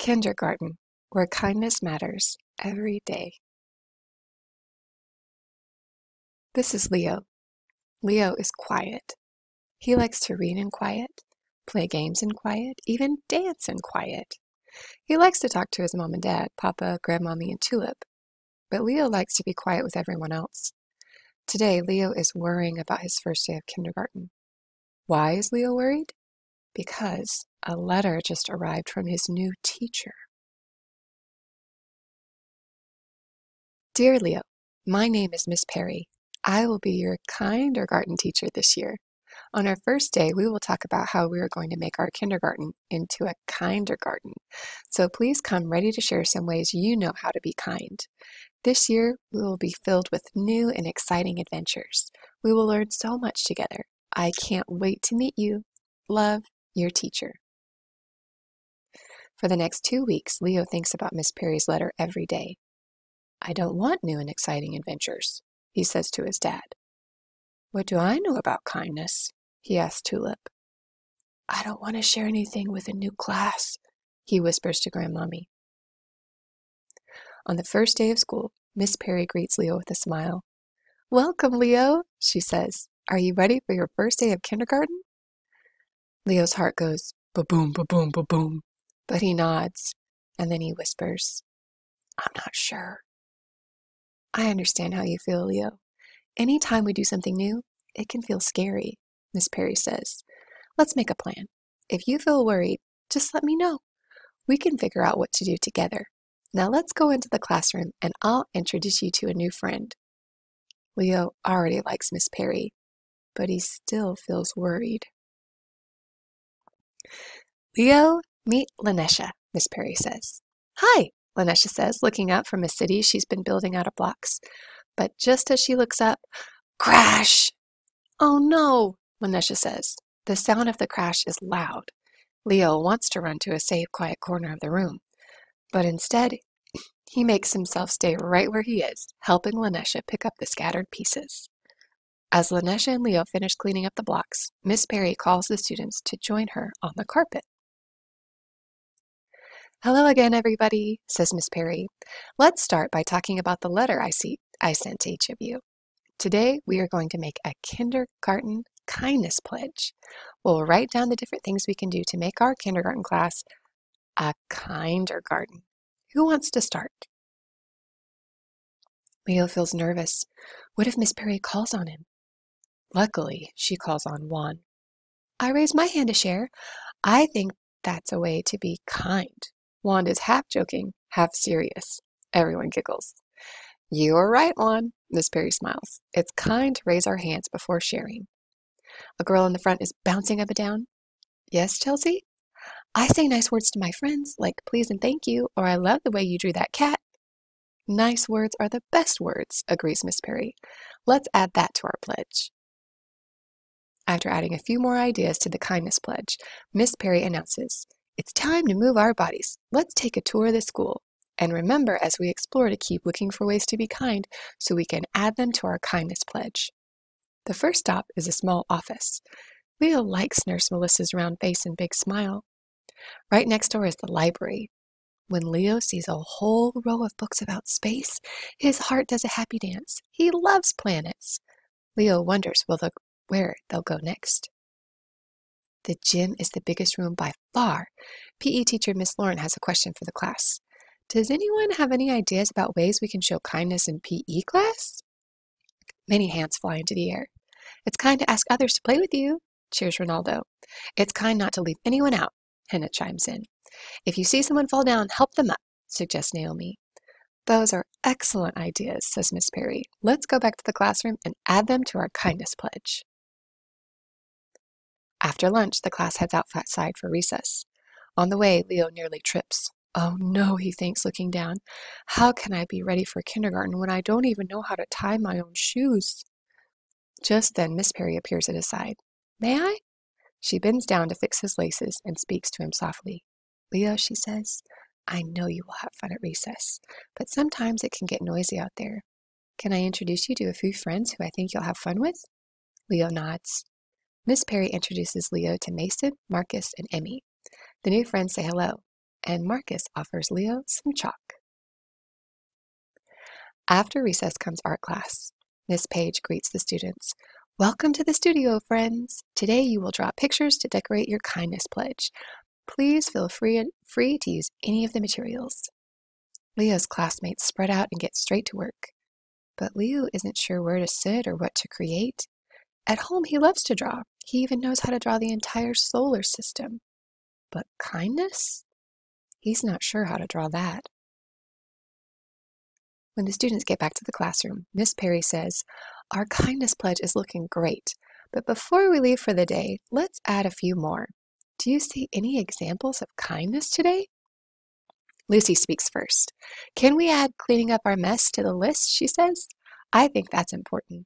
Kindergarten, where kindness matters every day. This is Leo. Leo is quiet. He likes to read in quiet, play games in quiet, even dance in quiet. He likes to talk to his mom and dad, Papa, Grandmommy, and Tulip. But Leo likes to be quiet with everyone else. Today, Leo is worrying about his first day of kindergarten. Why is Leo worried? Because a letter just arrived from his new teacher. Dear Leo, my name is Miss Perry. I will be your kindergarten teacher this year. On our first day, we will talk about how we are going to make our kindergarten into a kinder garden. So please come ready to share some ways you know how to be kind. This year, we will be filled with new and exciting adventures. We will learn so much together. I can't wait to meet you. Love, your teacher. For the next 2 weeks, Leo thinks about Miss Perry's letter every day. I don't want new and exciting adventures, he says to his dad. What do I know about kindness? He asks Tulip. I don't want to share anything with a new class, he whispers to Grandmommy. On the first day of school, Miss Perry greets Leo with a smile. Welcome, Leo, she says. Are you ready for your first day of kindergarten? Leo's heart goes ba-boom, ba-boom, ba-boom, but he nods, and then he whispers, I'm not sure. I understand how you feel, Leo. Anytime we do something new, it can feel scary, Miss Perry says. Let's make a plan. If you feel worried, just let me know. We can figure out what to do together. Now let's go into the classroom and I'll introduce you to a new friend. Leo already likes Miss Perry, but he still feels worried. Leo, meet Lanesha, Miss Perry says. Hi, Lanesha says, looking up from a city she's been building out of blocks. But just as she looks up, crash! Oh no, Lanesha says. The sound of the crash is loud. Leo wants to run to a safe, quiet corner of the room. But instead, he makes himself stay right where he is, helping Lanesha pick up the scattered pieces. As Lanesha and Leo finish cleaning up the blocks, Miss Perry calls the students to join her on the carpet. Hello again, everybody, says Miss Perry. Let's start by talking about the letter I sent to each of you. Today, we are going to make a kindergarten kindness pledge. We'll write down the different things we can do to make our kindergarten class a kinder garden. Who wants to start? Leo feels nervous. What if Miss Perry calls on him? Luckily, she calls on Juan. I raise my hand to share. I think that's a way to be kind. Juan is half joking, half serious. Everyone giggles. You are right, Juan, Miss Perry smiles. It's kind to raise our hands before sharing. A girl in the front is bouncing up and down. Yes, Chelsea? I say nice words to my friends, like please and thank you, or I love the way you drew that cat. Nice words are the best words, agrees Miss Perry. Let's add that to our pledge. After adding a few more ideas to the kindness pledge, Miss Perry announces, it's time to move our bodies. Let's take a tour of the school. And remember, as we explore, to keep looking for ways to be kind so we can add them to our kindness pledge. The first stop is a small office. Leo likes Nurse Melissa's round face and big smile. Right next door is the library. When Leo sees a whole row of books about space, his heart does a happy dance. He loves planets. Leo wonders where they'll go next. The gym is the biggest room by far. PE teacher Miss Lauren has a question for the class. Does anyone have any ideas about ways we can show kindness in PE class? Many hands fly into the air. It's kind to ask others to play with you, cheers Ronaldo. It's kind not to leave anyone out, Henna chimes in. If you see someone fall down, help them up, suggests Naomi. Those are excellent ideas, says Miss Perry. Let's go back to the classroom and add them to our kindness pledge. After lunch, the class heads outside for recess. On the way, Leo nearly trips. Oh no, he thinks, looking down. How can I be ready for kindergarten when I don't even know how to tie my own shoes? Just then, Miss Perry appears at his side. May I? She bends down to fix his laces and speaks to him softly. Leo, she says, I know you will have fun at recess, but sometimes it can get noisy out there. Can I introduce you to a few friends who I think you'll have fun with? Leo nods. Miss Perry introduces Leo to Mason, Marcus, and Emmy. The new friends say hello. and Marcus offers Leo some chalk. After recess comes art class. Miss Page greets the students. Welcome to the studio, friends. Today you will draw pictures to decorate your kindness pledge. Please feel free to use any of the materials. Leo's classmates spread out and get straight to work. But Leo isn't sure where to sit or what to create. At home, he loves to draw. He even knows how to draw the entire solar system. But kindness? He's not sure how to draw that. When the students get back to the classroom, Miss Perry says, "Our kindness pledge is looking great, but before we leave for the day, let's add a few more. Do you see any examples of kindness today?" Lucy speaks first. "Can we add cleaning up our mess to the list?" she says. "I think that's important."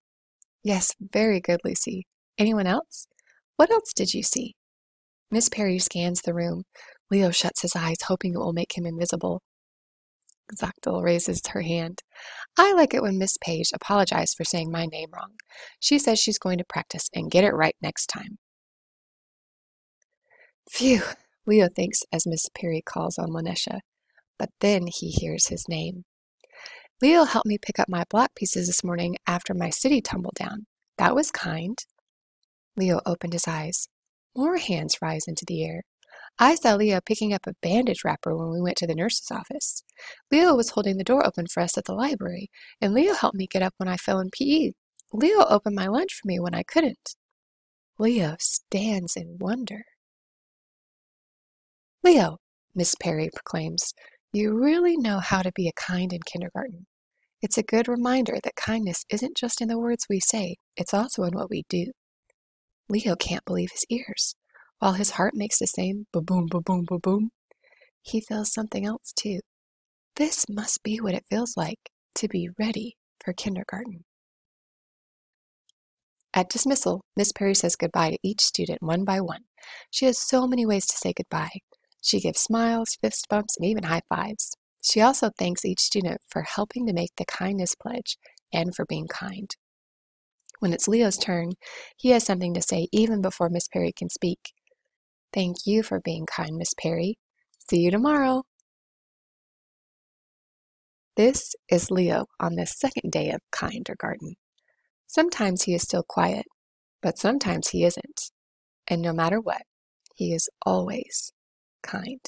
"Yes, very good, Lucy. Anyone else? What else did you see?" Miss Perry scans the room. Leo shuts his eyes, hoping it will make him invisible. Zachdel raises her hand. "I like it when Miss Page apologized for saying my name wrong. She says she's going to practice and get it right next time." Phew, Leo thinks as Miss Perry calls on Lanesha. But then he hears his name. "Leo helped me pick up my block pieces this morning after my city tumbled down. That was kind." Leo opened his eyes. More hands rise into the air. "I saw Leo picking up a bandage wrapper when we went to the nurse's office. Leo was holding the door open for us at the library, and Leo helped me get up when I fell in PE. Leo opened my lunch for me when I couldn't." Leo stands in wonder. "Leo," Miss Perry proclaims, "you really know how to be a kind in kindergarten. It's a good reminder that kindness isn't just in the words we say, it's also in what we do." Leo can't believe his ears. While his heart makes the same ba-boom, ba-boom, ba-boom, he feels something else too. This must be what it feels like to be ready for kindergarten. At dismissal, Miss Perry says goodbye to each student one by one. She has so many ways to say goodbye. She gives smiles, fist bumps, and even high fives. She also thanks each student for helping to make the kindness pledge and for being kind. When it's Leo's turn, he has something to say even before Miss Perry can speak. "Thank you for being kind, Miss Perry. See you tomorrow." This is Leo on the second day of kindergarten. Sometimes he is still quiet, but sometimes he isn't. And no matter what, he is always kind.